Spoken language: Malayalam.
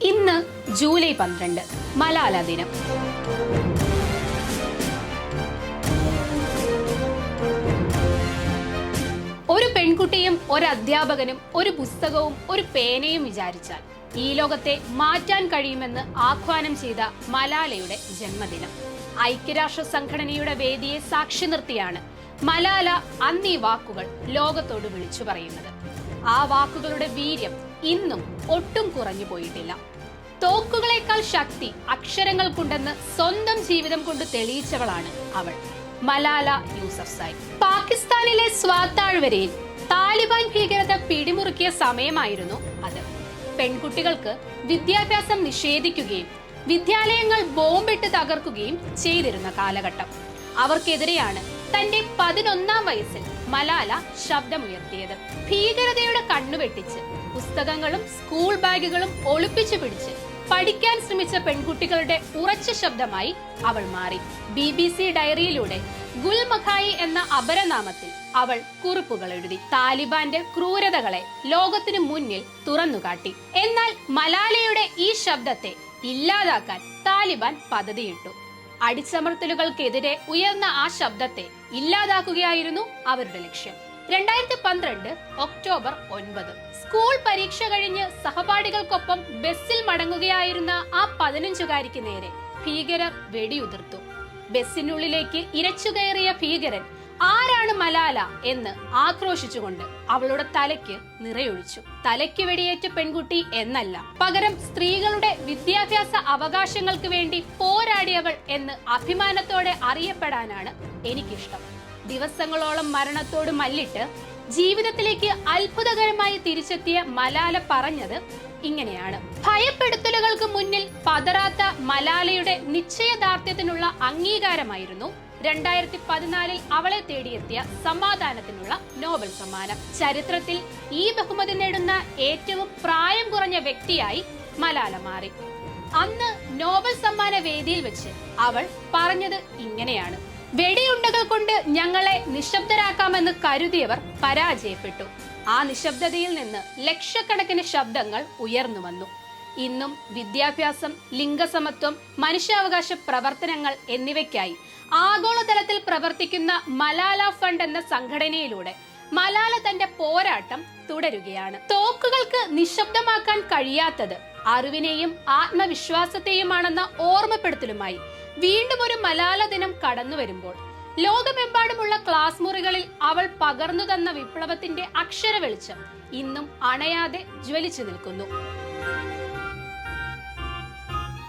ഇന്ന് ജൂലൈ 12 മലാല ദിനം. ഒരു പെൺകുട്ടിയും ഒരു അധ്യാപകനും ഒരു പുസ്തകവും ഒരു പേനയും വിചാരിച്ചാൽ ഈ ലോകത്തെ മാറ്റാൻ കഴിയുമെന്ന് ആഹ്വാനം ചെയ്ത മലാലയുടെ ജന്മദിനം. ഐക്യരാഷ്ട്ര സംഘടനയുടെ വേദിയെ സാക്ഷി നിർത്തിയാണ് മലാല അന്ന് ഈ വാക്കുകൾ ലോകത്തോട് വിളിച്ചു പറയുന്നത്. ആ വാക്കുകളുടെ വീര്യം ഇന്നും ഒട്ടും കുറഞ്ഞു പോയിട്ടില്ല. തോക്കുകളേക്കാൾ ശക്തി അക്ഷരങ്ങൾക്കുണ്ടെന്ന് സ്വന്തം ജീവിതം കൊണ്ട് തെളിയിച്ചവളാണ് അവൾ, മലാല യൂസഫ്സായി. പാകിസ്ഥാനിലെ സ്വാത്താഴ്വരയിൽ താലിബാൻ ഭീകരത പിടിമുറുക്കിയ സമയമായിരുന്നു അത്. പെൺകുട്ടികൾക്ക് വിദ്യാഭ്യാസം നിഷേധിക്കുകയും വിദ്യാലയങ്ങൾ ബോംബിട്ട് തകർക്കുകയും ചെയ്തിരുന്ന കാലഘട്ടം. അവർക്കെതിരെയാണ് തന്റെ 11ാം വയസ്സിൽ മലാല ശബ്ദമുയർത്തിയത്. ഭീകരതയുടെ കണ്ണുവെട്ടിച്ച് പുസ്തകങ്ങളും സ്കൂൾ ബാഗുകളും ഒളിപ്പിച്ചു പിടിച്ച് പഠിക്കാൻ ശ്രമിച്ച പെൺകുട്ടികളുടെ ഉറച്ച ശബ്ദമായി അവൾ മാറി. BBC ഡയറിയിലൂടെ ഗുൽ മഖായി എന്ന അപരനാമത്തിൽ അവൾ കുറിപ്പുകൾ എഴുതി. താലിബാന്റെ ക്രൂരതകളെ ലോകത്തിനു മുന്നിൽ തുറന്നുകാട്ടി. എന്നാൽ മലാലയുടെ ഈ ശബ്ദത്തെ ഇല്ലാതാക്കാൻ താലിബാൻ പദ്ധതിയിട്ടു. അടിച്ചമർത്തലുകൾക്കെതിരെ ഉയർന്ന ആ ശബ്ദത്തെ ഇല്ലാതാക്കുകയായിരുന്നു അവരുടെ ലക്ഷ്യം. 2012 ഒക്ടോബർ 9 സ്കൂൾ പരീക്ഷ കഴിഞ്ഞ് സഹപാഠികൾക്കൊപ്പം ബസ്സിൽ മടങ്ങുകയായിരുന്ന ആ 15കാരിക്ക് നേരെ ഭീകരർ വെടിയുതിർത്തു. ബസ്സിനുള്ളിലേക്ക് ഇരച്ചുകയറിയ ഭീകരൻ ആരാണ് മലാല എന്ന് ആക്രോശിച്ചുകൊണ്ട് അവളുടെ തലയ്ക്ക് നിറയൊഴിച്ചു. തലയ്ക്ക് വെടിയേറ്റ പെൺകുട്ടി എന്നല്ല, പകരം സ്ത്രീകളുടെ വിദ്യാഭ്യാസ അവകാശങ്ങൾക്ക് വേണ്ടി പോരാടിയവൾ എന്ന് അഭിമാനത്തോടെ അറിയപ്പെടാനാണ് എനിക്കിഷ്ടം. ദിവസങ്ങളോളം മരണത്തോട് മല്ലിട്ട് ജീവിതത്തിലേക്ക് അത്ഭുതകരമായി തിരിച്ചെത്തിയ മലാല പറഞ്ഞത് ഇങ്ങനെയാണ്: ഭയപ്പെടുത്തലുകൾക്ക് മുന്നിൽ പതറാത്ത മലാലയുടെ നിശ്ചയദാർഢ്യത്തിനുള്ള അംഗീകാരമായിരുന്നു 2014 അവളെ തേടിയെത്തിയ സമാധാനത്തിനുള്ള നോബൽ സമ്മാനം. ചരിത്രത്തിൽ ഈ ബഹുമതി നേടുന്ന ഏറ്റവും പ്രായം കുറഞ്ഞ വ്യക്തിയായി മലാല മാറി. അന്ന് നോബൽ സമ്മാന വേദിയിൽ വെച്ച് അവൾ പറഞ്ഞത് ഇങ്ങനെയാണ്: വെടിയുണ്ടകൾ കൊണ്ട് ഞങ്ങളെ നിശബ്ദരാക്കാമെന്ന് കരുതിയവർ പരാജയപ്പെട്ടു. ആ നിശബ്ദതയിൽ നിന്ന് ലക്ഷക്കണക്കിന് ശബ്ദങ്ങൾ ഉയർന്നു വന്നു. ഇന്നും വിദ്യാഭ്യാസം, ലിംഗസമത്വം, മനുഷ്യാവകാശ പ്രവർത്തനങ്ങൾ എന്നിവയ്ക്കായി ആഗോളതലത്തിൽ പ്രവർത്തിക്കുന്ന മലാല ഫണ്ട് എന്ന സംഘടനയിലൂടെ മലാല തന്റെ പോരാട്ടം തുടരുകയാണ്. തോക്കുകൾക്ക് നിശബ്ദമാക്കാൻ കഴിയാത്തത് അറിവിനെയും ആത്മവിശ്വാസത്തെയുമാണെന്ന ഓർമ്മപ്പെടുത്തലുമായി വീണ്ടും ഒരു മലാല ദിനം കടന്നു വരുമ്പോൾ ലോകമെമ്പാടുമുള്ള ക്ലാസ് മുറികളിൽ അവൾ പകർന്നു തന്ന വിപ്ലവത്തിന്റെ അക്ഷര വെളിച്ചം ഇന്നും അണയാതെ ജ്വലിച്ചു നിൽക്കുന്നു.